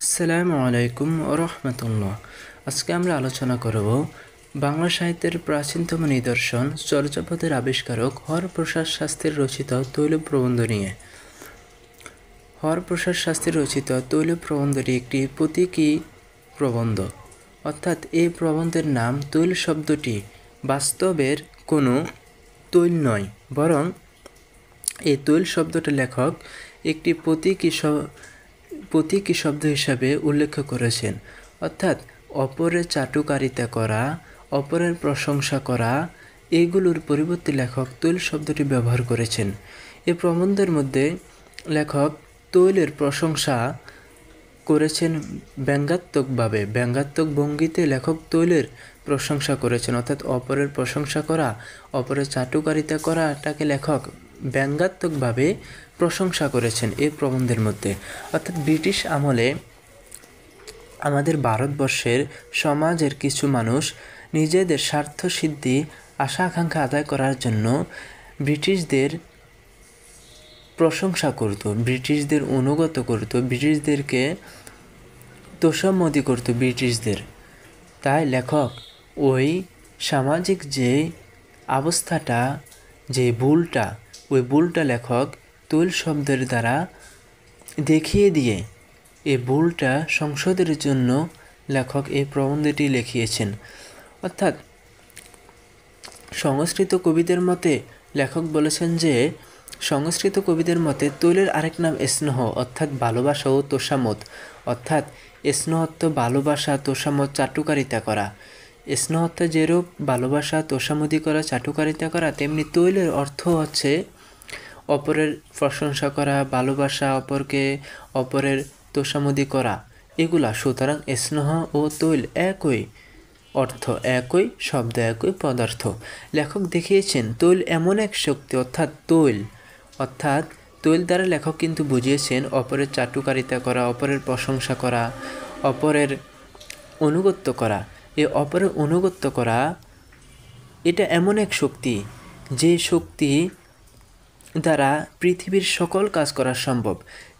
আসসালামু আলাইকুম রহমতুল্লাহ। আজকে আমরা আলোচনা করব বাংলা সাহিত্যের প্রাচীনতম নিদর্শন চর্যাপদের আবিষ্কারক হরপ্রসাদ শাস্ত্রীর রচিত তৈল প্রবন্ধ নিয়ে। হরপ্রসাদ শাস্ত্রীর রচিত তৈল প্রবন্ধটি একটি প্রতীকী প্রবন্ধ, অর্থাৎ এই প্রবন্ধের নাম তৈল শব্দটি বাস্তবের কোনো তৈল নয়, বরং এই তৈল শব্দটি লেখক একটি প্রতীকী শব্দ হিসাবে উল্লেখ করেছেন, অর্থাৎ অপরের চাটুকারিতা করা, অপরের প্রশংসা করা, এগুলোর পরিবর্তে লেখক তৈল শব্দটি ব্যবহার করেছেন। এই প্রবন্ধের মধ্যে লেখক তৈলের প্রশংসা করেছেন ব্যঙ্গাত্মক ভঙ্গিতে লেখক তৈলের প্রশংসা করেছেন, অর্থাৎ অপরের প্রশংসা করা, অপরের চাটুকারিতা করাটাকে লেখক ব্যঙ্গাত্মকভাবে প্রশংসা করেছেন এই প্রবন্ধের মধ্যে। অর্থাৎ ব্রিটিশ আমলে আমাদের ভারতবর্ষের সমাজের কিছু মানুষ নিজেদের স্বার্থসিদ্ধি আশা আকাঙ্ক্ষা আদায় করার জন্য ব্রিটিশদের প্রশংসা করত, ব্রিটিশদের অনুগত করত, ব্রিটিশদেরকে তোষামোদী করত ব্রিটিশদের। তাই লেখক ওই সামাজিক যে অবস্থাটা, যে ওই ভুলটা লেখক তৈল শব্দের দ্বারা দেখিয়ে দিয়ে এই ভুলটা সংশোধনের জন্য লেখক এই প্রবন্ধটি লিখিয়েছেন। অর্থাৎ সংস্কৃত কবিদের মতে লেখক বলেছেন যে সংস্কৃত কবিদের মতে তৈলের আরেক নাম স্নেহ, অর্থাৎ ভালোবাসা ও তোষামোদ। অর্থাৎ স্নেহত্ব ভালোবাসা, তোষামোদ চাটুকারিতা করা। স্নেহত্ব যেরূপ ভালোবাসা, তোষামোদি করা, চাটুকারিতা করা, তেমনি তৈলের অর্থ হচ্ছে অপরের প্রশংসা করা, ভালোবাসা, অপরের তোষামোদি করা, এগুলা। সুতরাং স্নেহ ও তৈল একই অর্থ, একই শব্দ, একই পদার্থ। লেখক দেখিয়েছেন তৈল এমন এক শক্তি, অর্থাৎ তৈল দ্বারা লেখক কিন্তু বুঝিয়েছেন অপরের চাটুকারিতা করা, অপরের প্রশংসা করা, অপরের অনুগত্য করা। এই অপরের অনুগত্য করা এটা এমন এক শক্তি, যে শক্তি দ্বারা পৃথিবীর সকল কাজ করা সম্ভব।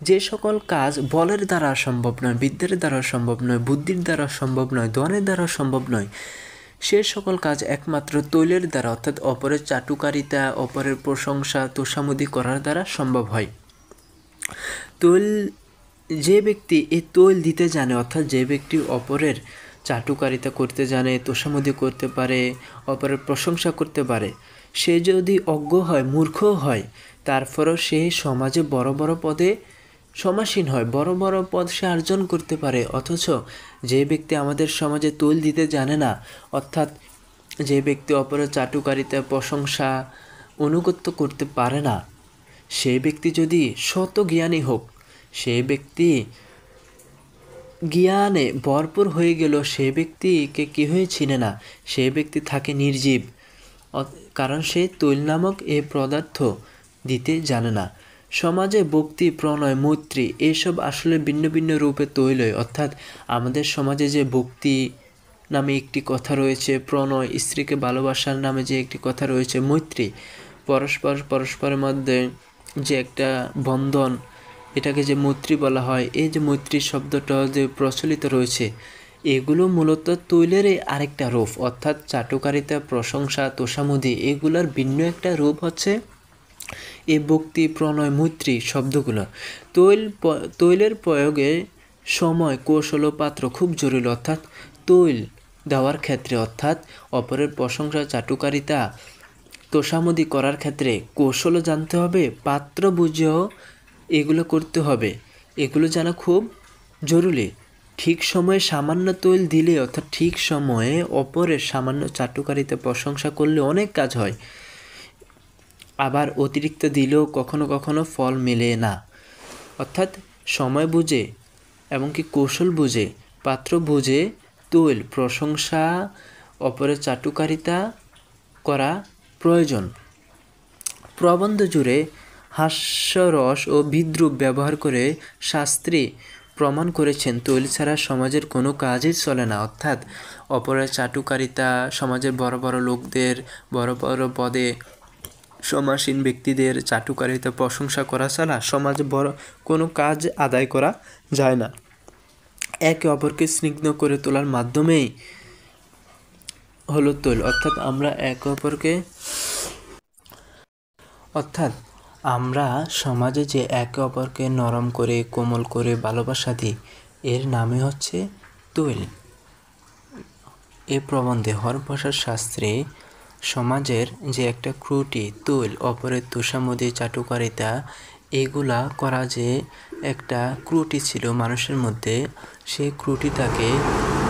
যে সকল কাজ বলের দ্বারা সম্ভব নয়, বিদ্যার দ্বারা সম্ভব নয়, বুদ্ধির দ্বারা সম্ভব নয়, ধনের দ্বারা সম্ভব নয়, সে সকল কাজ একমাত্র তৈলের দ্বারা, অর্থাৎ অপরের চাটুকারিতা, অপরের প্রশংসা, তোষামোদি করার দ্বারা সম্ভব হয়। তৈল যে ব্যক্তি এই তৈল দিতে জানে, অর্থাৎ যে ব্যক্তি অপরের চাটুকারিতা করতে জানে, তোষামোদি করতে পারে, অপরের প্রশংসা করতে পারে, সে যদি অজ্ঞ হয়, মূর্খ হয়, তারপরও সে সমাজে বড় বড় পদে সমাসীন হয়, বড় বড় পদ সে অর্জন করতে পারে। অথচ যে ব্যক্তি আমাদের সমাজে তৈল দিতে জানে না, অর্থাৎ যে ব্যক্তি অপরের চাটুকারিতা, প্রশংসা, অনুগত্য করতে পারে না, সেই ব্যক্তি যদি শত জ্ঞানী হোক, সেই ব্যক্তি জ্ঞানে ভরপুর হয়ে গেল, সেই ব্যক্তিকে কেউই চিনে না, সেই ব্যক্তি থাকে নির্জীব, কারণ সে তৈল নামক এই পদার্থ দিতে জানে না। সমাজে ভক্তি, প্রণয়, মৈত্রী এইসব আসলে ভিন্ন ভিন্ন রূপে তৈল। অর্থাৎ আমাদের সমাজে যে ভক্তি নামে একটি কথা রয়েছে, প্রণয় স্ত্রীকে ভালোবাসার নামে যে একটি কথা রয়েছে, মৈত্রী পরস্পরের মধ্যে যে একটা বন্ধন, এটাকে যে মৈত্রী বলা হয়, এই যে মৈত্রী শব্দটা যে প্রচলিত রয়েছে, এগুলো মূলত তৈলেরই আরেকটা রূপ। অর্থাৎ চাটুকারিতা, প্রশংসা, তোষামোদি এগুলোর ভিন্ন একটা রূপ হচ্ছে এই ভক্তি, প্রণয়, মৈত্রী শব্দগুলো। তৈলের প্রয়োগে সময়, কৌশল ও পাত্র খুব জরুরি। অর্থাৎ তৈল দেওয়ার ক্ষেত্রে, অর্থাৎ অপরের প্রশংসা, চাটুকারিতা, তোষামোদি করার ক্ষেত্রে কৌশলও জানতে হবে, পাত্র বুঝেও এগুলো করতে হবে। এগুলো জানা খুব জরুরি। ঠিক সময়ে সামান্য তৈল দিলে, অর্থাৎ ঠিক সময়ে অপরের সামান্য চাটুকারিতা, প্রশংসা করলে অনেক কাজ হয়। আবার অতিরিক্ত দিলেও কখনো কখনো ফল মেলে না। অর্থাৎ সময় বুঝে, এমনকি কৌশল বুঝে, পাত্র বুঝে তৈল, প্রশংসা, অপরের চাটুকারিতা করা প্রয়োজন। প্রবন্ধ জুড়ে হাস্যরস ও বিদ্রূপ ব্যবহার করে শাস্ত্রী প্রমাণ করেছেন তৈল ছাড়া সমাজের কোনো কাজই চলে না। অর্থাৎ অপরের চাটুকারিতা, সমাজের বড় বড় লোকদের, বড় বড় পদে সমাসীন ব্যক্তিদের চাটুকারিতা, প্রশংসা করা ছাড়া সমাজে বড় কোনো কাজ আদায় করা যায় না। একে অপরকে স্নিগ্ধ করে তোলার মাধ্যমেই হলো তৈল। অর্থাৎ আমরা সমাজে যে একে অপরকে নরম করে কোমল করে ভালোবাসা দিই, এর নামই হচ্ছে তৈল। এ প্রবন্ধে হরভাষার শাস্ত্রে সমাজের যে একটা ত্রুটি, তৈল, অপরের তোষামোদী, চাটুকারিতা, এগুলা করা যে একটা ত্রুটি ছিল মানুষের মধ্যে, সেই ত্রুটিটাকে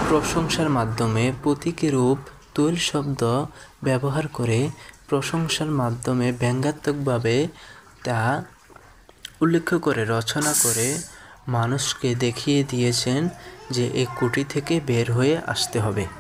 প্রশংসার মাধ্যমে প্রতীকীরূপ তৈল শব্দ ব্যবহার করে প্রশংসার মাধ্যমে ব্যঙ্গাত্মকভাবে তা উল্লেখ করে রচনা করে মানুষকে দেখিয়ে দিয়েছেন যে এই ত্রুটি থেকে বের হয়ে আসতে হবে।